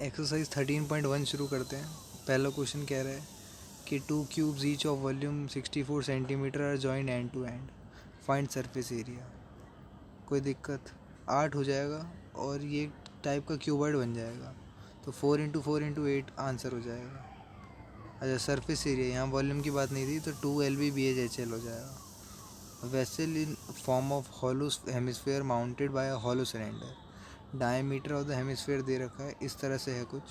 Exercise 13.1 शुरू करते हैं। पहला क्वेश्चन कह रहा है कि two cubes each of volume 64 centimetre are joint end to end, find surface area. कोई दिक्कत? 8 हो जाएगा और ये टाइप का क्यूबॉइड बन जाएगा, तो 4 × 4 × 8 आंसर हो जाएगा। अच्छा, सरफेस एरिया, यहाँ वॉल्यूम की बात नहीं थी, तो 2 LV/BH/HL हो जाएगा। Vessel in form of hollow hemisphere mounted by a hollow cylinder. Diameter of the hemisphere दे रखा है, इस तरह से है कुछ,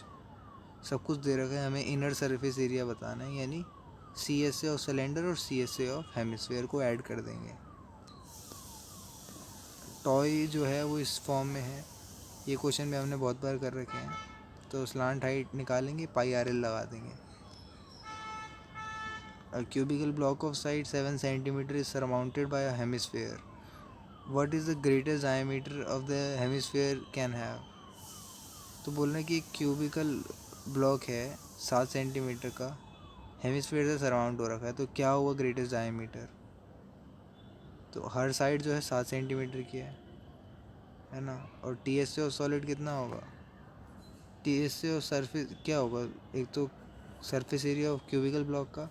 सब कुछ दे रखा है। हमें इनर सरफेस एरिया बताना है, यानी CSA ऑफ सिलेंडर और CSA ऑफ हेमिस्फेयर को ऐड कर देंगे। टॉय जो है वो इस फॉर्म में है, ये क्वेश्चन भी हमने बहुत बार कर रखे हैं। तो स्लांट हाइट निकालेंगे, πRL लगा देंगे। A cubical block of side 7 centimeter is surmounted by a hemisphere. What is the greatest diameter of the hemisphere can have? तो बोल रहे हैं कि एक क्यूबिकल ब्लॉक है 7 सेंटीमीटर का, हेमिस्फेयर से सराउंड हो रखा है, तो क्या होगा ग्रेटेस्ट डायमीटर? तो हर साइड जो है 7 सेंटीमीटर की है ना। और TSA ऑफ सॉलिड कितना होगा? TSA ऑफ सरफेस क्या होगा? एक तो surface area of cubical block का,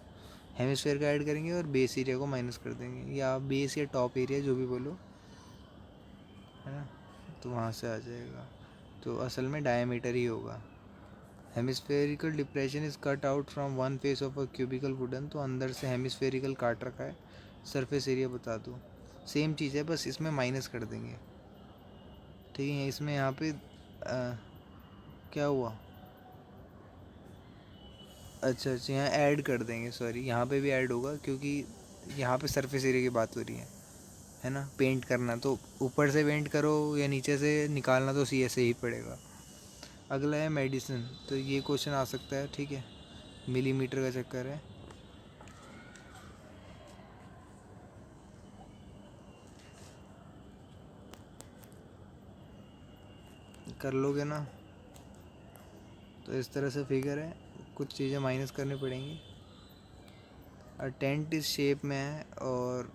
हेमिस्फेयर का ऐड करेंगे और बेस एरिया को माइनस कर देंगे, या बेस या टॉप एरिया जो भी बोलो, है ना, तो वहाँ से आ जाएगा। तो असल में डायमीटर ही होगा। Hemispherical depression is cut out from one face of a cubical wooden, तो अंदर से हेमिस्फेरिकल काट रखा है। सरफेस एरिया बता दो, सेम चीज़ है, बस इसमें माइनस कर देंगे। ठीक है, इसमें यहाँ पे क्या हुआ? अच्छा, यहाँ ऐड कर देंगे, सॉरी, यहाँ पे भी ऐड होगा क्योंकि यहाँ पे सरफेस एरिया की बात हो रही है ना। पेंट करना तो ऊपर से पेंट करो या नीचे से निकालना तो CSA ही पड़ेगा। अगला है मेडिसिन, तो ये क्वेश्चन आ सकता है, ठीक है, मिलीमीटर का चक्कर है। कर लोगे ना? तो इस तरह से फिगर है, कुछ चीज़ें माइनस करनी पड़ेंगी। और टेंट इस शेप में है और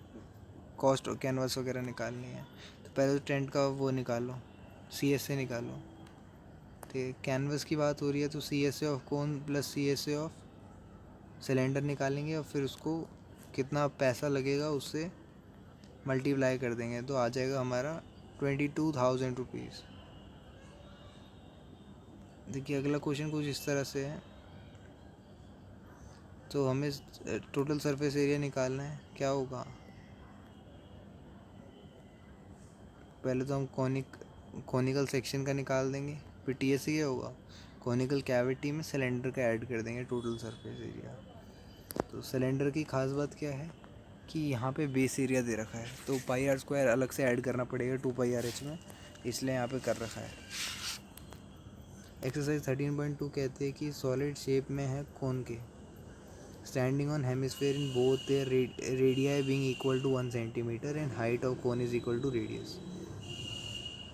कॉस्ट और कैनवास वगैरह निकालनी है, तो पहले तो टेंट का वो निकालो, CSA निकालो। ठीक है, कैनवस की बात हो रही है तो CSA of cone plus CSA of cylinder निकालेंगे और फिर उसको कितना पैसा लगेगा उससे मल्टीप्लाई कर देंगे, तो आ जाएगा हमारा 22,000 रुपीज़। देखिए अगला क्वेश्चन कुछ इस तरह से है, तो हमें टोटल सरफेस एरिया निकालना है, क्या होगा? पहले तो हम कॉनिकल सेक्शन का निकाल देंगे, फिर TSA क्या होगा? कॉनिकल कैविटी में सिलेंडर का ऐड कर देंगे टोटल सरफेस एरिया। तो सिलेंडर की खास बात क्या है कि यहाँ पे बेस एरिया दे रखा है, तो πr² अलग से ऐड करना पड़ेगा 2πRH में, इसलिए यहाँ पे कर रखा है। एक्सरसाइज 13.2 कहते हैं कि सॉलिड शेप में है कोन के, standing on hemisphere in both their radii being equal to 1 centimetre and height of cone is equal to radius.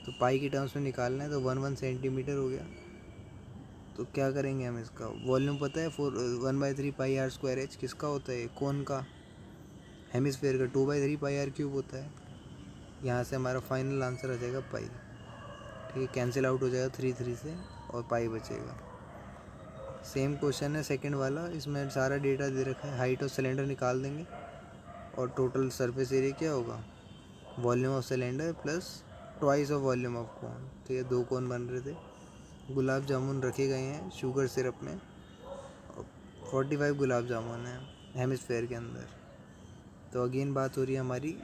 तो पाई की टर्म्स में निकालना है, तो 1 सेंटीमीटर हो गया। तो क्या करेंगे हम, इसका वॉल्यूम पता है 1/3πr²h किसका होता है? कोन का, हेमिस्फेयर का 2/3πr³ होता है। यहाँ से हमारा फाइनल आंसर आ जाएगा पाई। ठीक है, कैंसिल आउट हो जाएगा 3 से और पाई बचेगा। सेम क्वेश्चन है सेकंड वाला, इसमें सारा डेटा दे रखा है, हाइट ऑफ सिलेंडर निकाल देंगे और टोटल सरफेस एरिया क्या होगा? Volume of cylinder plus twice of volume of cone. तो ये 2 कोन बन रहे थे। गुलाब जामुन रखे गए हैं शुगर सिरप में, 45 गुलाब जामुन है हेमिस्फेयर के अंदर। तो अगेन बात हो रही है हमारी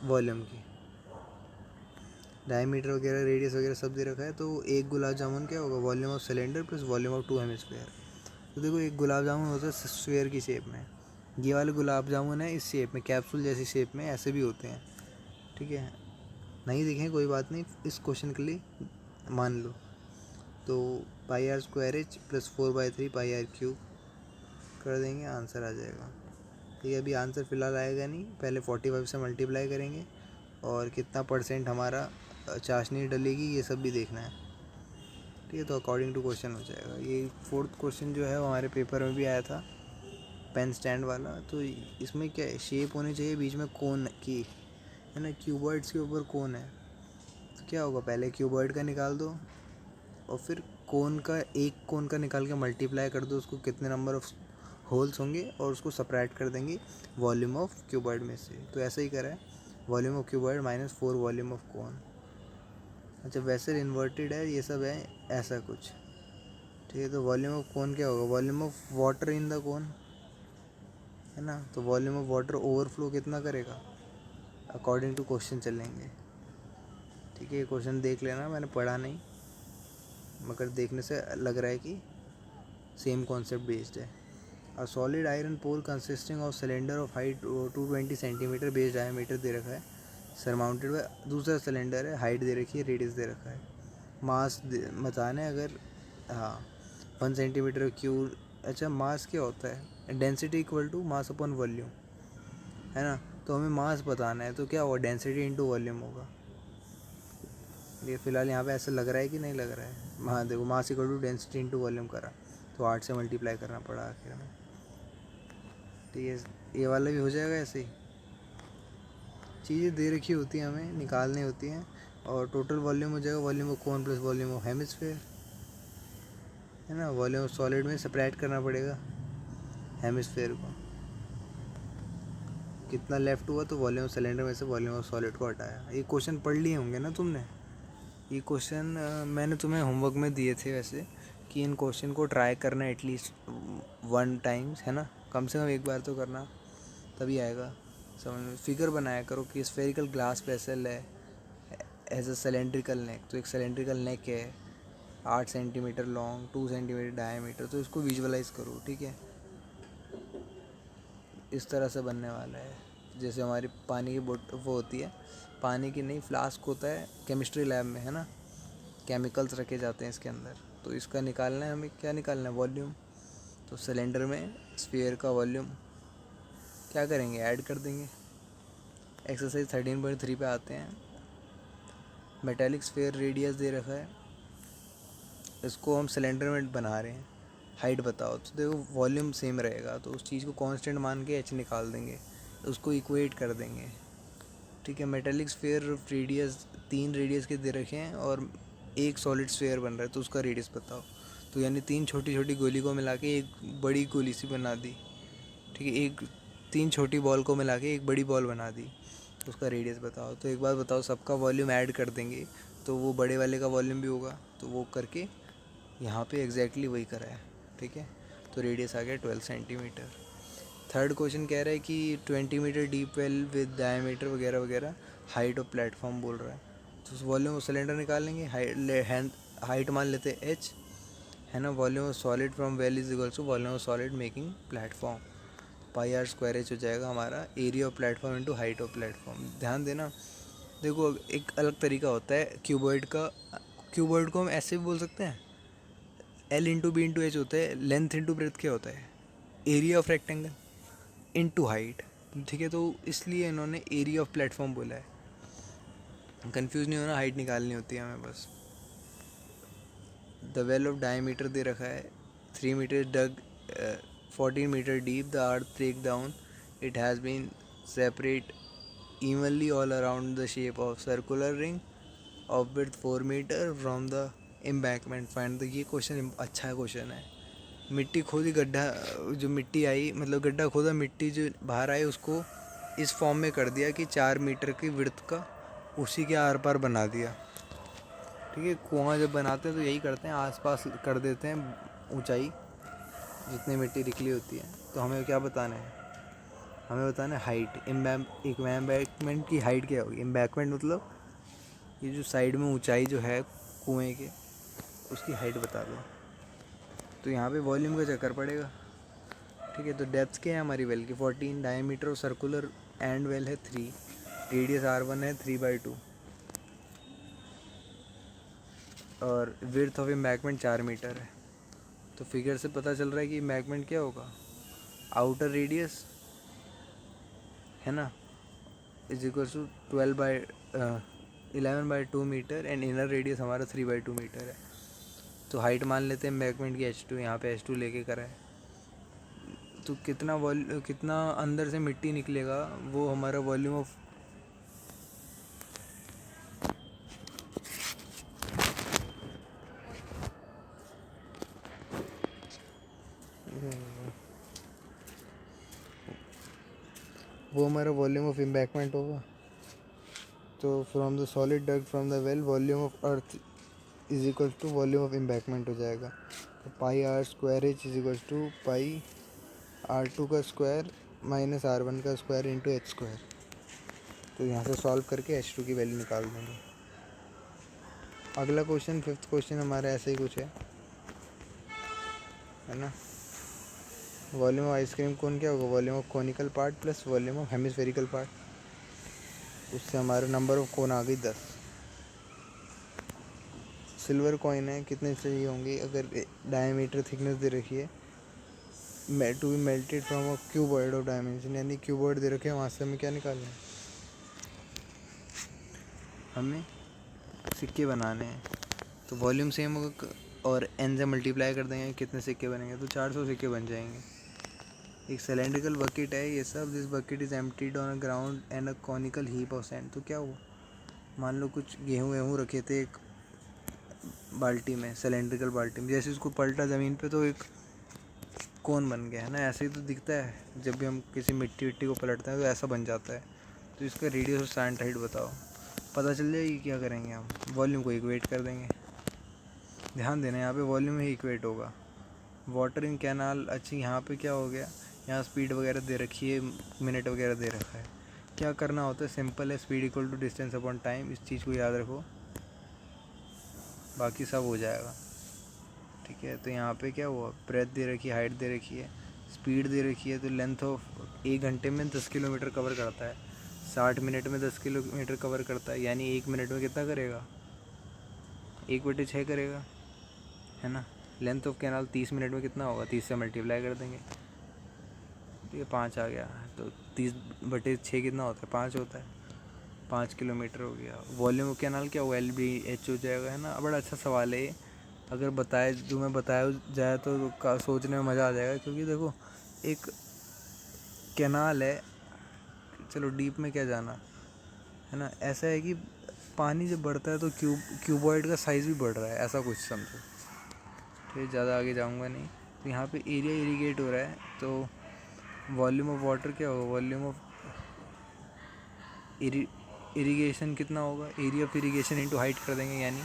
वॉल्यूम की, डायमीटर वगैरह रेडियस वगैरह सब दे रखा है। तो एक गुलाब जामुन क्या होगा? Volume of cylinder plus volume of 2 hemisphere. तो देखो एक गुलाब जामुन होता है स्फीयर की शेप में, ये वाले गुलाब जामुन है इस शेप में, कैप्सूल जैसी शेप में, ऐसे भी होते हैं। ठीक है, नहीं दिखें कोई बात नहीं, इस क्वेश्चन के लिए मान लो। तो πr² प्लस 4/3πr³ कर देंगे, आंसर आ जाएगा। ठीक है, अभी आंसर फ़िलहाल आएगा नहीं, पहले 45 से मल्टीप्लाई करेंगे और कितना परसेंट हमारा चाशनी डलेगी ये सब भी देखना है। ठीक है, तो अकॉर्डिंग टू क्वेश्चन हो जाएगा। ये फोर्थ क्वेश्चन जो है वो हमारे पेपर में भी आया था, पेन स्टैंड वाला। तो इसमें क्या है, शेप होनी चाहिए बीच में कोन की, है ना, क्यूबॉइड्स के ऊपर कोन है, तो क्या होगा? पहले क्यूबॉइड का निकाल दो, और फिर कोन का, एक कोन का निकाल के मल्टीप्लाई कर दो उसको कितने नंबर ऑफ होल्स होंगे और उसको सपरेट कर देंगे वॉल्यूम ऑफ क्यूबॉइड में से। तो ऐसा ही करा है, volume of cuboid minus 4 volume of cone. अच्छा वेसल इन्वर्टेड है, ये सब है ऐसा कुछ, ठीक है। तो वॉल्यूम ऑफ कोन क्या होगा, volume of water in the cone, है ना। तो वॉल्यूम ऑफ वाटर ओवरफ्लो कितना करेगा, अकॉर्डिंग टू क्वेश्चन चलेंगे, ठीक है। ये क्वेश्चन देख लेना, मैंने पढ़ा नहीं मगर देखने से लग रहा है कि सेम कॉन्सेप्ट बेस्ड है। A solid iron pole consisting of cylinder of height 220 centimetre base diameter दे रखा है, सरमाउंटेड बाय दूसरा सिलेंडर है, हाइट दे रखी है, रेडियस दे रखा है, मास बताना है अगर, हाँ 1 सेंटीमीटर क्यूब। अच्छा मास क्या होता है, density equal to mass upon volume, है ना। तो हमें मास बताना है तो क्या होगा, डेंसिटी इंटू वॉल्यूम होगा। ये फिलहाल यहाँ पे ऐसा लग रहा है कि नहीं लग रहा है, हाँ देखो mass equal to density into volume करा तो 8 से मल्टीप्लाई करना पड़ा आखिर में, ठीक है। ये वाला भी हो जाएगा ऐसे ही, चीज़ें दे रखी होती हैं हमें निकालनी होती हैं। और टोटल वॉल्यूम हो जाएगा volume of cone plus volume of hemisphere, है ना। वॉल्यूम ऑफ सॉलिड में सेपरेट करना पड़ेगा हेमिस्फेयर को, कितना लेफ्ट हुआ तो वॉल्यूम ऑफ सिलेंडर में से वॉल्यूम ऑफ सॉलिड को हटाया। ये क्वेश्चन पढ़ लिए होंगे ना तुमने, ये क्वेश्चन मैंने तुम्हें होमवर्क में दिए थे वैसे, कि इन क्वेश्चन को ट्राई करना एटलीस्ट 1 टाइम्स, है ना, कम से कम एक बार तो करना, तभी आएगा समझ में। फिगर बनाया करो कि स्फेरिकल ग्लास वेसल है एज अ सिलेंड्रिकल नेक, तो एक सिलेंड्रिकल नेक है 8 सेंटीमीटर लॉन्ग 2 सेंटीमीटर डायमीटर, तो इसको विजुअलाइज करो, ठीक है। इस तरह से बनने वाला है, जैसे हमारी पानी की बोट वो होती है, पानी की नहीं फ्लास्क होता है केमिस्ट्री लैब में, है ना, केमिकल्स रखे जाते हैं इसके अंदर। तो इसका निकालना है हमें, क्या निकालना है, वॉल्यूम। तो सिलेंडर में स्फीयर का वॉल्यूम क्या करेंगे, ऐड कर देंगे। एक्सरसाइज 13.3 पे आते हैं। मेटेलिक स्फीयर रेडियस दे रखा है, इसको हम सिलेंडर में बना रहे हैं, हाइट बताओ। तो देखो वॉल्यूम सेम रहेगा तो उस चीज़ को कांस्टेंट मान के एच निकाल देंगे, उसको इक्वेट कर देंगे, ठीक है। मेटेलिक स्फीयर रेडियस 3 रेडियस के दे रखे हैं और एक सॉलिड स्फीयर बन रहा है तो उसका रेडियस बताओ। तो यानी 3 छोटी छोटी गोली को मिला के एक बड़ी गोली सी बना दी, ठीक है। एक 3 छोटी बॉल को मिला के एक बड़ी बॉल बना दी, तो उसका रेडियस बताओ। तो एक बार बताओ, सबका वॉल्यूम ऐड कर देंगे तो वो बड़े वाले का वॉल्यूम भी होगा, तो वो करके यहाँ पे एग्जैक्टली वही करा है, ठीक है। तो रेडियस आ गया 12 सेंटीमीटर। थर्ड क्वेश्चन कह रहा है कि 20 metre deep well with diameter वगैरह वगैरह, हाइट ऑफ प्लेटफॉर्म बोल रहा है। तो वॉल्यूम ऑफ सिलेंडर निकालेंगे, हाइट मान लेते हैं एच, है ना। Volume of solid from well is equal to volume of solid making platform, pi r square h हो जाएगा हमारा area of platform into height of platform. ध्यान देना, देखो एक अलग तरीका होता है क्यूबॉइड का, क्यूबॉइड को हम ऐसे भी बोल सकते हैं, L into B into H होता है, लेंथ इंटू ब्रेथ क्या होता है, area of rectangle into height, ठीक है। तो इसलिए इन्होंने एरिया ऑफ प्लेटफॉर्म बोला है, कंफ्यूज नहीं होना, हाइट निकालनी होती है हमें बस। द वेल ऑफ डायमीटर दे रखा है 3 metre dug 14 metre deep, the earth break down, it has been separate evenly all around the shape of circular ring of width 4 metre from the embankment find the, ये question अच्छा question है। मिट्टी खोदी, गड्ढा जो मिट्टी आई मतलब गड्ढा खोदा, मिट्टी जो बाहर आई उसको इस फॉर्म में कर दिया कि 4 मीटर की विड्थ का उसी के आर पार बना दिया, ठीक है। कुआं जब बनाते हैं तो यही करते हैं, आसपास कर देते हैं ऊंचाई जितनी मिट्टी निकली होती है। तो हमें क्या बताना है, हमें बताना है हाइट। एम्बैंकमेंट की हाइट क्या होगी, एम्बैंकमेंट मतलब ये जो साइड में ऊंचाई जो है कुएं के, उसकी हाइट बता दो। तो यहाँ पे वॉल्यूम का चक्कर पड़ेगा, ठीक है। तो डेप्थ क्या है हमारी वेल की 14, diameter of circular and well है 3, रेडियस R1 है 3/2 और विड्थ ऑफ एम्बैंकमेंट 4 मीटर है। तो फिगर से पता चल रहा है कि एम्बैंकमेंट क्या होगा, आउटर रेडियस, है ना, is equal to 11/2 metre and inner radius हमारा 3/2 मीटर है। तो हाइट मान लेते हैं एम्बैंकमेंट की H2, यहाँ पे H2 लेके करा है। तो कितना अंदर से मिट्टी निकलेगा वो हमारा वॉल्यूम ऑफ, वो हमारा वॉल्यूम ऑफ एम्बैंकमेंट होगा। तो from the solid dug from the well volume of earth is equal to volume of embankment हो जाएगा। तो pi r square h is equal to pi R2 का स्क्वायर माइनस R1 का square into H square. तो यहाँ से solve करके H2 की वैल्यू निकाल देंगे। अगला क्वेश्चन, फिफ्थ क्वेश्चन हमारा ऐसे ही कुछ है ना। वॉल्यूम ऑफ आइसक्रीम कोन क्या होगा, volume of conical part plus volume of hemispherical part. उससे हमारा नंबर ऑफ कोन आ गई 10। सिल्वर कॉइन है, कितने चाहिए होंगे, अगर डायमीटर थिकनेस दे रखी है to be melted from a cuboid of dimension, यानी क्यूबॉइड दे रखे हैं, वहाँ से हमें क्या निकालना है, हमें सिक्के बनाने हैं। तो वॉल्यूम सेम होगा और n से मल्टीप्लाई कर देंगे, कितने सिक्के बनेंगे, तो 400 सिक्के बन जाएंगे। एक सिलेंड्रिकल बकेट है ये सब, this bucket is emptied on a ground and a conical heap of sand. तो क्या हुआ, मान लो कुछ गेहूँ वेहूँ रखे थे एक बाल्टी में, सिलेंड्रिकल बाल्टी में, जैसे उसको पलटा ज़मीन पे तो एक कोन बन गया है ना। ऐसे ही तो दिखता है जब भी हम किसी मिट्टी विट्टी को पलटते हैं तो ऐसा बन जाता है। तो इसका रेडियस और सैंड हाइट बताओ, पता चल जाएगी। क्या करेंगे हम, वॉल्यूम को इक्वेट कर देंगे। ध्यान देना यहाँ पे वॉल्यूम ही इक्वेट होगा। वाटर इन कैनाल, अच्छा यहाँ पे क्या हो गया, यहाँ स्पीड वगैरह दे रखी है, मिनट वगैरह दे रखा है। क्या करना होता है, सिंपल है, speed equal to distance upon time, इस चीज़ को याद रखो, बाकी सब हो जाएगा। ठीक है, तो यहाँ पे क्या हुआ, ब्रेथ दे रखी है, हाइट दे रखी है, स्पीड दे रखी है। तो लेंथ ऑफ 1 घंटे में 10 किलोमीटर कवर करता है, 60 मिनट में 10 किलोमीटर कवर करता है, यानी 1 मिनट में कितना करेगा, 1/6 करेगा, है ना। लेंथ ऑफ कैनाल 30 मिनट में कितना होगा, 30 से मल्टीप्लाई कर देंगे, तो ये 5 आ गया। तो 30/6 कितना होता है, 5 होता है, 5 किलोमीटर हो गया। वॉल्यूम ऑफ कैनाल क्या हुआ, LBH हो जाएगा, है ना। बड़ा अच्छा सवाल है ये, अगर बताए जो मैं बताया जाए तो सोचने में मज़ा आ जाएगा। क्योंकि देखो एक कैनाल है, चलो डीप में क्या जाना, है ना। ऐसा है कि पानी जब बढ़ता है तो क्यूबॉइड का साइज़ भी बढ़ रहा है, ऐसा कुछ समझो। ठीक, ज़्यादा आगे जाऊंगा नहीं। तो यहाँ पे एरिया इरीगेट हो रहा है, तो वॉल्यूम ऑफ वाटर क्या होगा, वॉल्यूम ऑफ इरीगेशन कितना होगा, area of irrigation into height कर देंगे, यानी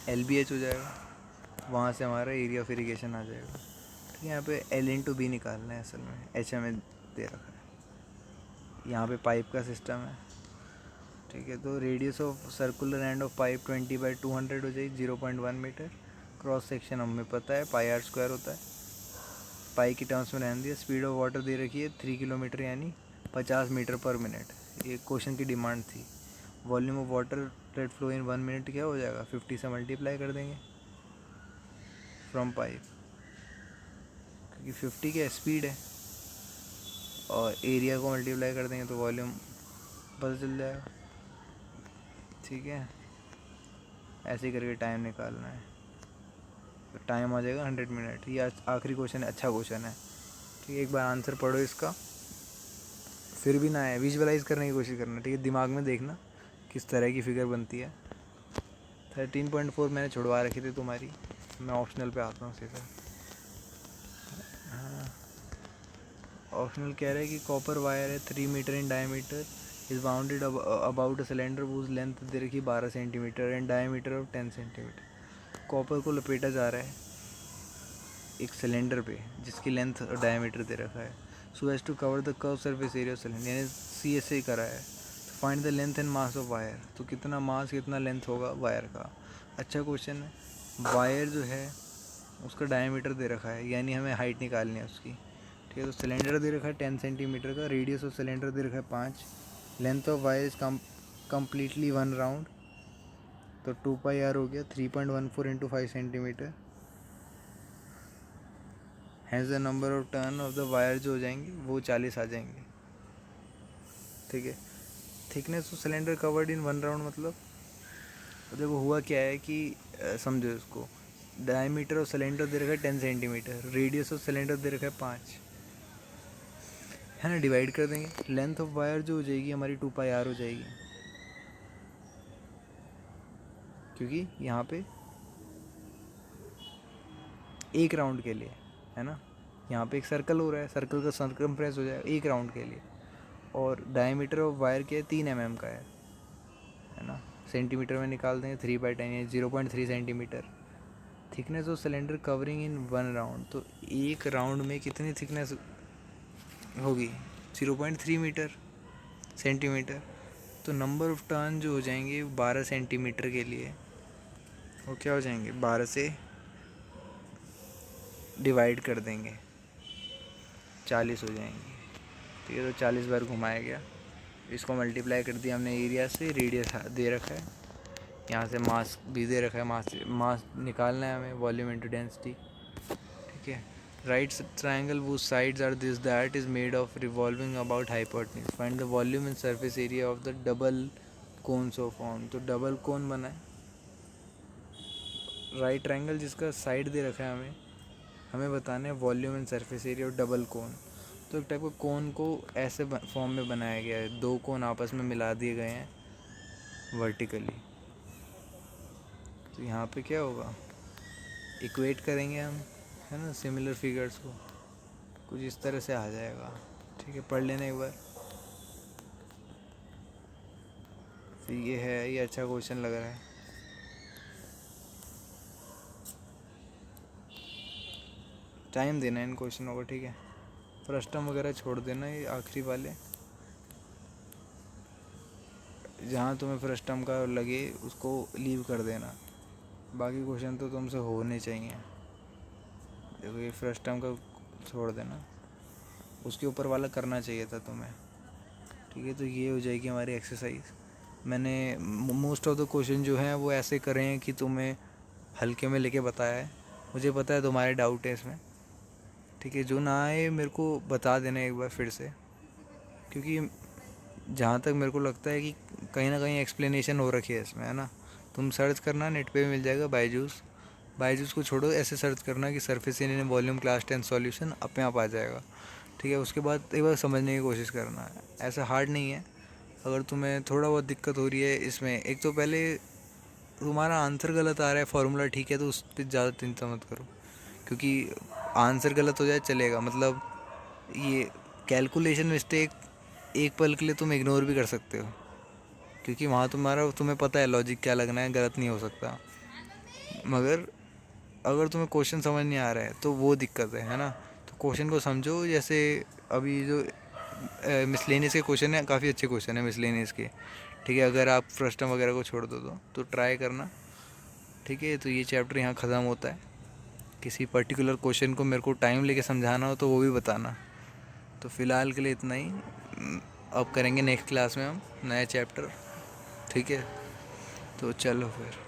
LBH हो जाएगा। वहाँ से हमारा एरिया ऑफ इरीगेशन आ जाएगा। ठीक है, यहाँ पे L/B निकालना है, असल में H हमें दे रखा है। यहाँ पे पाइप का सिस्टम है। ठीक है, तो radius of circular end of pipe 20/200 हो जाएगी, 0.1 मीटर। क्रॉस सेक्शन हमें पता है पाई आर स्क्वायर होता है, पाई की टर्म्स में रहने दिया। स्पीड ऑफ वाटर दे रखी है 3 किलोमीटर यानी 50 मीटर पर मिनट, ये क्वेश्चन की डिमांड थी। Volume of water let flow in 1 minute क्या हो जाएगा, 50 से मल्टीप्लाई कर देंगे फ्रॉम पाइप, क्योंकि 50 की स्पीड है, और एरिया को मल्टीप्लाई कर देंगे तो वॉल्यूम पता चल जाएगा। ठीक है, ऐसे ही करके टाइम निकालना है, तो टाइम आ जाएगा 100 मिनट। ये आखिरी क्वेश्चन है, अच्छा क्वेश्चन है। ठीक है, एक बार आंसर पढ़ो इसका, फिर भी ना है विजुअलाइज करने की कोशिश करना। ठीक है, दिमाग में देखना किस तरह की फिगर बनती है। 13.4 मैंने छुड़वा रखी थी तुम्हारी, मैं ऑप्शनल पे आता हूँ सीधा। हाँ, ऑप्शनल कह रहा है कि कॉपर वायर है 3 metre in diameter, is bounded about a cylinder whose length दे रखी 12 centimetre and diameter of 10 centimetre. Copper को लपेटा जा रहा है एक सिलेंडर पे जिसकी लेंथ और डायमीटर दे रखा है, so as to cover the curve surface area of cylinder, यानी CSA करा है। तो find the length and mass of wire, तो कितना मास कितना लेंथ होगा वायर का। अच्छा क्वेश्चन है। वायर जो है उसका डायमीटर दे रखा है, यानी हमें हाइट निकालनी है उसकी। ठीक है, तो सिलेंडर दे रखा है 10 सेंटीमीटर का, रेडियस ऑफ सिलेंडर दे रखा है 5, length of wire is completely 1 round, तो 2πr हो गया 3.14 into 5 centimetre. Has the number of turn off the wire जो हो जाएंगे वो 40 आ जाएंगे। ठीक है, thickness of cylinder covered in 1 round, मतलब देखो हुआ क्या है कि समझो इसको, डायमीटर ऑफ सिलेंडर दे रखा है 10 सेंटीमीटर, रेडियस ऑफ सिलेंडर दे रखा है 5, है ना। डिवाइड कर देंगे, लेंथ ऑफ वायर जो हो जाएगी हमारी 2πr हो जाएगी, क्योंकि यहाँ पे एक राउंड के लिए, है ना। यहाँ पे एक सर्कल हो रहा है, सर्कल का सर्कमफ्रेंस हो जाएगा 1 राउंड के लिए, और डायमीटर ऑफ वायर क्या है, 3 mm का है ना। सेंटीमीटर में निकाल देंगे, 3/10 या 0.3 centimetre. Thickness of cylinder covering in 1 round, तो एक राउंड में कितनी थिकनेस होगी, 0.3 मीटर सेंटीमीटर। तो नंबर ऑफ टर्न जो हो जाएंगे 12 सेंटीमीटर के लिए वो क्या हो जाएंगे, 12 से डिवाइड कर देंगे, 40 हो जाएंगे। ठीक है, तो 40 बार घुमाया गया, इसको मल्टीप्लाई कर दिया हमने एरिया से, रेडियस दे रखा है, यहाँ से मास भी दे रखा है, मास निकालना है हमें, वॉल्यूम इंटू डेंसिटी। ठीक है, right triangle whose sides are this that is made of revolving about hypotenuse, find the volume and surface area of the double cone so formed। तो डबल कोन बना है, राइट ट्रायंगल जिसका side दे रखा है हमें बताना है volume and surface area of double cone. तो एक टाइप का कोन को ऐसे फॉर्म में बनाया गया है, 2 कोन आपस में मिला दिए गए हैं वर्टिकली। तो यहाँ पे क्या होगा, इक्वेट करेंगे हम, है ना, सिमिलर फिगर्स को, कुछ इस तरह से आ जाएगा। ठीक है, पढ़ लेना एक बार। तो ये है, ये अच्छा क्वेश्चन लग रहा है। टाइम देना इन क्वेश्चनों को, ठीक है, फ्रस्टम वगैरह छोड़ देना, ये आखिरी वाले, जहाँ तुम्हें फ्रस्टम का लगे उसको लीव कर देना, बाकी क्वेश्चन तो तुमसे होने चाहिए। देखो ये फ्रस्टम का छोड़ देना, उसके ऊपर वाला करना चाहिए था तुम्हें। ठीक है, तो ये हो जाएगी हमारी एक्सरसाइज। मैंने मोस्ट ऑफ द क्वेश्चन जो हैं वो ऐसे करे हैं कि तुम्हें हल्के में लेके बताया है। मुझे पता है तुम्हारे डाउट है इसमें। ठीक है, जो ना आए मेरे को बता देना एक बार फिर से, क्योंकि जहाँ तक मेरे को लगता है कि कहीं ना कहीं एक्सप्लेनेशन हो रखी है इसमें, है ना। तुम सर्च करना, नेट पे मिल जाएगा, बायजूस को छोड़ो, ऐसे सर्च करना कि surface area in volume class 10 solution, अपने आप आ जाएगा। ठीक है, उसके बाद एक बार समझने की कोशिश करना, ऐसा हार्ड नहीं है। अगर तुम्हें थोड़ा बहुत दिक्कत हो रही है इसमें, एक तो पहले तुम्हारा आंसर गलत आ रहा है, फार्मूला ठीक है, तो उस पर ज़्यादा चिंता मत करो, क्योंकि आंसर गलत हो जाए चलेगा, मतलब ये कैलकुलेशन मिस्टेक एक पल के लिए तुम इग्नोर भी कर सकते हो, क्योंकि वहाँ तुम्हें पता है लॉजिक क्या लगना है, गलत नहीं हो सकता। मगर अगर तुम्हें क्वेश्चन समझ नहीं आ रहा है तो वो दिक्कत है ना। तो क्वेश्चन को समझो, जैसे अभी जो मिसलेनियस के क्वेश्चन है, काफ़ी अच्छे क्वेश्चन है मिसलेनियस के। ठीक है, अगर आप फ्रस्टम वगैरह को छोड़ दो तो ट्राई करना। ठीक है, तो ये चैप्टर यहाँ ख़त्म होता है। किसी पर्टिकुलर क्वेश्चन को मेरे को टाइम लेके समझाना हो तो वो भी बताना। तो फ़िलहाल के लिए इतना ही, अब करेंगे नेक्स्ट क्लास में हम नया चैप्टर। ठीक है, तो चलो फिर।